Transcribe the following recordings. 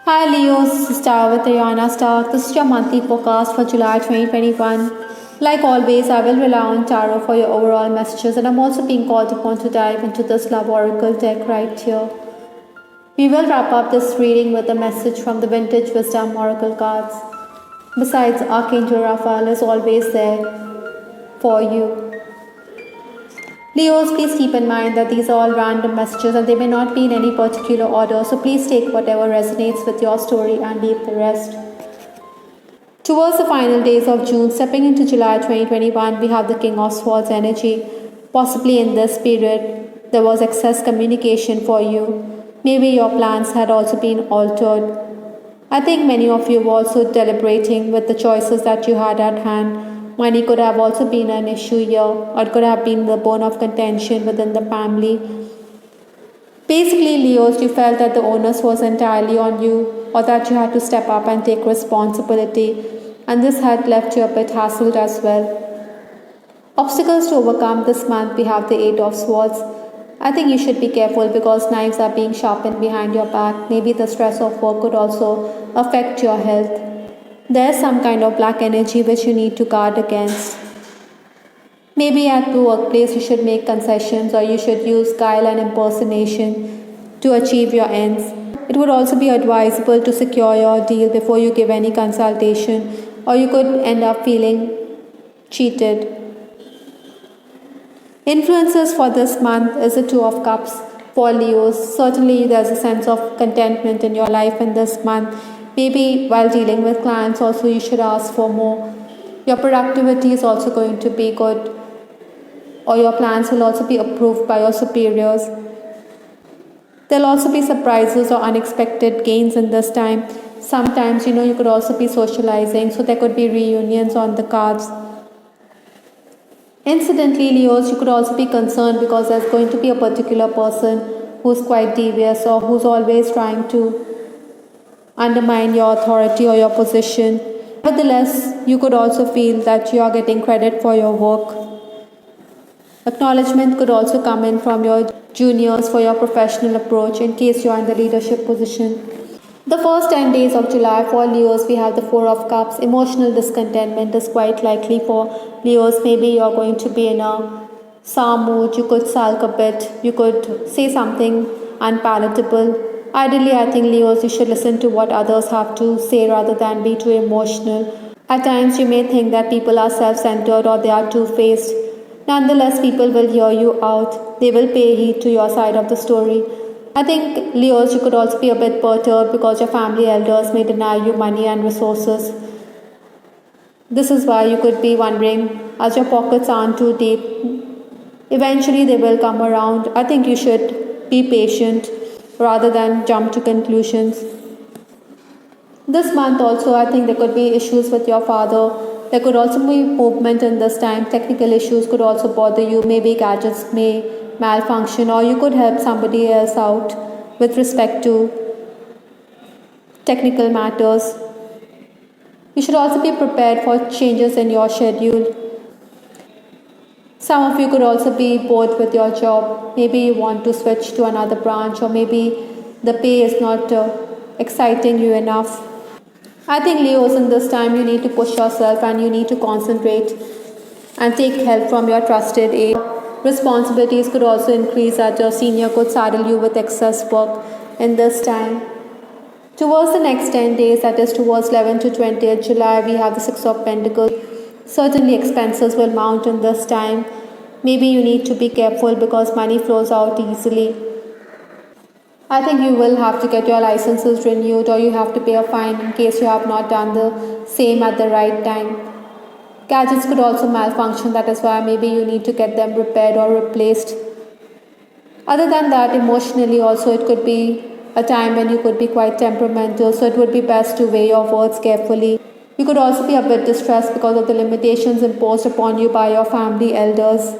Hi Leos, this is Star with Ariana Star. This is your monthly forecast for July 2021. Like always, I will rely on tarot for your overall messages, and I'm also being called upon to dive into this love oracle deck right here. We will wrap up this reading with a message from the Vintage Wisdom Oracle cards. Besides, Archangel Raphael is always there for you. Leos, please keep in mind that these are all random messages and they may not be in any particular order, so please take whatever resonates with your story and leave the rest. Towards the final days of June, stepping into July 2021, we have the King of Swords energy. Possibly in this period, there was excess communication for you. Maybe your plans had also been altered. I think many of you were also deliberating with the choices that you had at hand. Money could have also been an issue here, or it could have been the bone of contention within the family. Basically, Leos, you felt that the onus was entirely on you, or that you had to step up and take responsibility, and this had left you a bit hassled as well. Obstacles to overcome this month, we have the Eight of Swords. I think you should be careful because knives are being sharpened behind your back. Maybe the stress of work could also affect your health. There's some kind of black energy which you need to guard against. Maybe at the workplace you should make concessions or you should use guile and impersonation to achieve your ends. It would also be advisable to secure your deal before you give any consultation, or you could end up feeling cheated. Influences for this month is the Two of Cups for Leos. Certainly there's a sense of contentment in your life in this month. Maybe while dealing with clients also you should ask for more. Your productivity is also going to be good, or your plans will also be approved by your superiors. There'll also be surprises or unexpected gains in this time. Sometimes, you could also be socializing, so there could be reunions on the cards. Incidentally, Leos, you could also be concerned because there's going to be a particular person who's quite devious or who's always trying to undermine your authority or your position. Nevertheless, you could also feel that you are getting credit for your work. Acknowledgement could also come in from your juniors for your professional approach in case you are in the leadership position. The first 10 days of July for Leos, we have the Four of Cups. Emotional discontentment is quite likely for Leos. Maybe you're going to be in a sour mood. You could sulk a bit. You could say something unpalatable. Ideally, I think Leos, you should listen to what others have to say rather than be too emotional. At times, you may think that people are self-centered or they are two-faced. Nonetheless, people will hear you out. They will pay heed to your side of the story. I think, Leos, you could also be a bit perturbed because your family elders may deny you money and resources. This is why you could be wondering, as your pockets aren't too deep, eventually they will come around. I think you should be patient rather than jump to conclusions. This month also, I think there could be issues with your father. There could also be movement in this time. Technical issues could also bother you. Maybe gadgets may malfunction, or you could help somebody else out with respect to technical matters. You should also be prepared for changes in your schedule. Some of you could also be bored with your job. Maybe you want to switch to another branch, or maybe the pay is not exciting you enough. I think, Leos, in this time you need to push yourself and you need to concentrate and take help from your trusted aid. Responsibilities could also increase as your senior could saddle you with excess work in this time. Towards the next 10 days, that is towards 11 to 20th July, we have the Six of Pentacles. Certainly expenses will mount in this time. Maybe you need to be careful because money flows out easily. I think you will have to get your licenses renewed, or you have to pay a fine in case you have not done the same at the right time. Gadgets could also malfunction, that is why maybe you need to get them repaired or replaced. Other than that, emotionally also it could be a time when you could be quite temperamental, so it would be best to weigh your words carefully. You could also be a bit distressed because of the limitations imposed upon you by your family elders.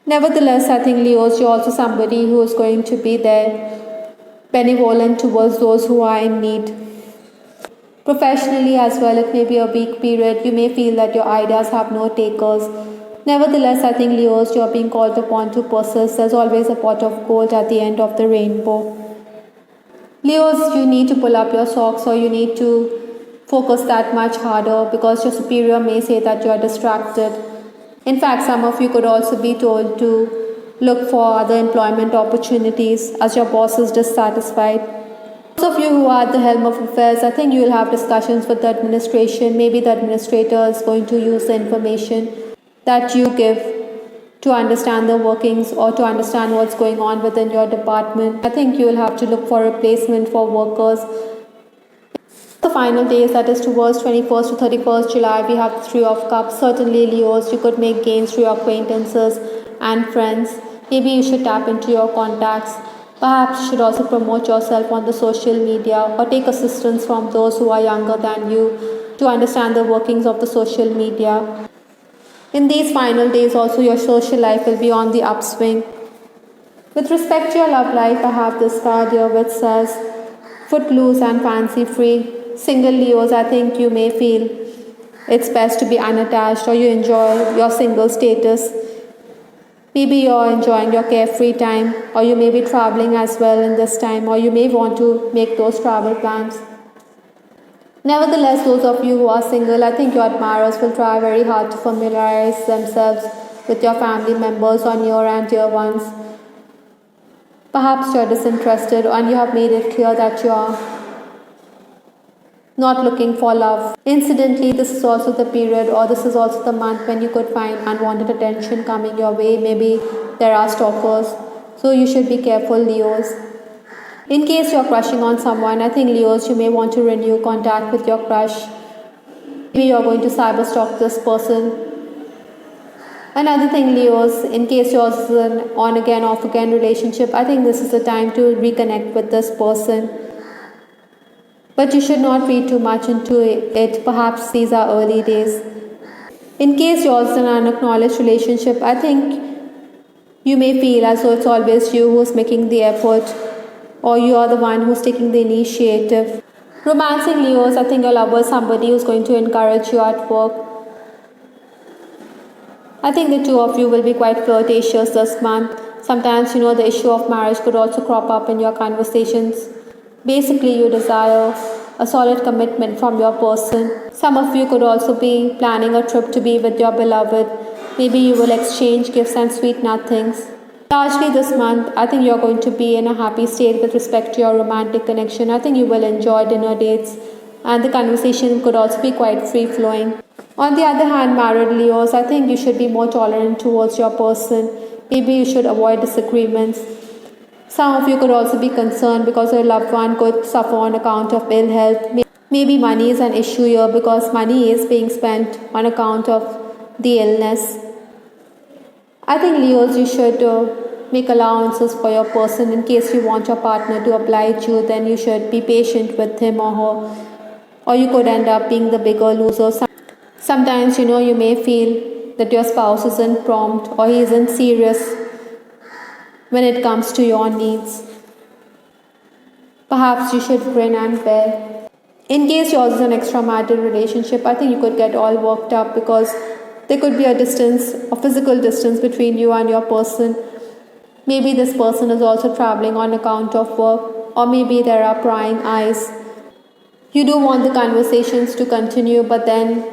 Nevertheless, I think, Leos, you're also somebody who is going to be there, benevolent towards those who are in need. Professionally as well, it may be a weak period. You may feel that your ideas have no takers. Nevertheless, I think, Leos, you are being called upon to persist. There's always a pot of gold at the end of the rainbow. Leos, you need to pull up your socks or you need to focus that much harder because your superior may say that you are distracted. In fact, some of you could also be told to look for other employment opportunities as your boss is dissatisfied. Those of you who are at the helm of affairs, I think you will have discussions with the administration. Maybe the administrator is going to use the information that you give to understand the workings or to understand what's going on within your department. I think you will have to look for replacement for workers. The final days, that is towards 21st to 31st July, we have the Three of Cups. Certainly, Leos, you could make gains through your acquaintances and friends. Maybe you should tap into your contacts. Perhaps you should also promote yourself on the social media or take assistance from those who are younger than you to understand the workings of the social media. In these final days also, your social life will be on the upswing. With respect to your love life, I have this card here which says, footloose and fancy free. Single Leos, I think you may feel it's best to be unattached or you enjoy your single status. Maybe you're enjoying your carefree time or you may be traveling as well in this time or you may want to make those travel plans. Nevertheless, those of you who are single, I think your admirers will try very hard to familiarize themselves with your family members or near and dear ones. Perhaps you're disinterested and you have made it clear that you are not looking for love. Incidentally, this is also the period or this is also the month when you could find unwanted attention coming your way. Maybe there are stalkers. So you should be careful, Leos. In case you're crushing on someone, I think Leos, you may want to renew contact with your crush. Maybe you're going to cyber stalk this person. Another thing, Leos, in case yours is an on again, off again relationship, I think this is the time to reconnect with this person. But you should not read too much into it. Perhaps these are early days. In case yours is an unacknowledged relationship, I think you may feel as though it's always you who's making the effort or you are the one who's taking the initiative. Romancing Leos, I think your lover is somebody who's going to encourage you at work. I think the two of you will be quite flirtatious this month. Sometimes, the issue of marriage could also crop up in your conversations. Basically, you desire a solid commitment from your person. Some of you could also be planning a trip to be with your beloved. Maybe you will exchange gifts and sweet nothings. Largely this month, I think you're going to be in a happy state with respect to your romantic connection. I think you will enjoy dinner dates and the conversation could also be quite free-flowing. On the other hand, married Leos, I think you should be more tolerant towards your person. Maybe you should avoid disagreements. Some of you could also be concerned because your loved one could suffer on account of ill health. Maybe money is an issue here because money is being spent on account of the illness. I think Leos, you should make allowances for your person in case you want your partner to oblige you, then you should be patient with him or her. Or you could end up being the bigger loser. Sometimes, you may feel that your spouse isn't prompt or he isn't serious when it comes to your needs. Perhaps you should grin and bear. In case yours is an extramarital relationship, I think you could get all worked up because there could be a physical distance between you and your person. Maybe this person is also traveling on account of work, or maybe there are prying eyes. You do want the conversations to continue, but then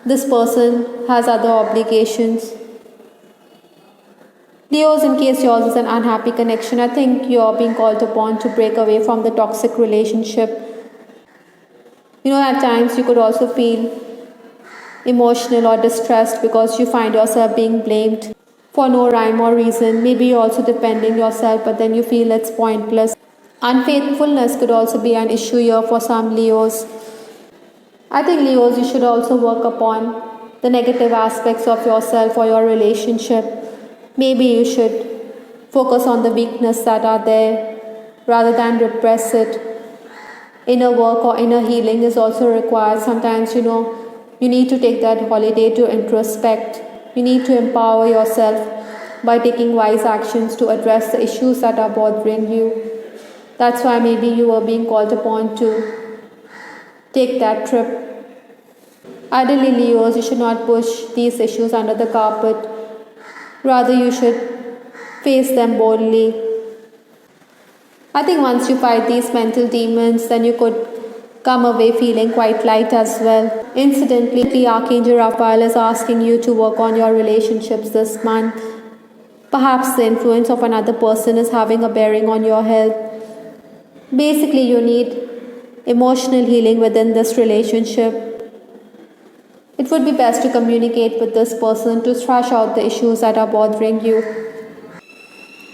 this person has other obligations. Leos, in case yours is an unhappy connection, I think you're being called upon to break away from the toxic relationship. At times you could also feel emotional or distressed because you find yourself being blamed for no rhyme or reason. Maybe you're also defending yourself, but then you feel it's pointless. Unfaithfulness could also be an issue here for some Leos. I think Leos, you should also work upon the negative aspects of yourself or your relationship. Maybe you should focus on the weakness that are there rather than repress it. Inner work or inner healing is also required. Sometimes, you need to take that holiday to introspect. You need to empower yourself by taking wise actions to address the issues that are bothering you. That's why maybe you are being called upon to take that trip. Ideally, Leos, you should not push these issues under the carpet. Rather, you should face them boldly. I think once you fight these mental demons, then you could come away feeling quite light as well. Incidentally, Archangel Raphael is asking you to work on your relationships this month. Perhaps the influence of another person is having a bearing on your health. Basically, you need emotional healing within this relationship. It would be best to communicate with this person to thrash out the issues that are bothering you.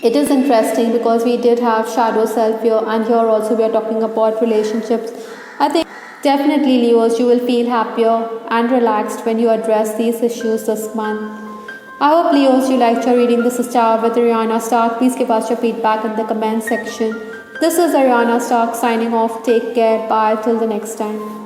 It is interesting because we did have shadow self here, and here also we are talking about relationships. I think definitely, Leos, you will feel happier and relaxed when you address these issues this month. I hope, Leos, you liked your reading. This is Star with Ariana Stark. Please give us your feedback in the comment section. This is Ariana Stark signing off. Take care. Bye. Till the next time.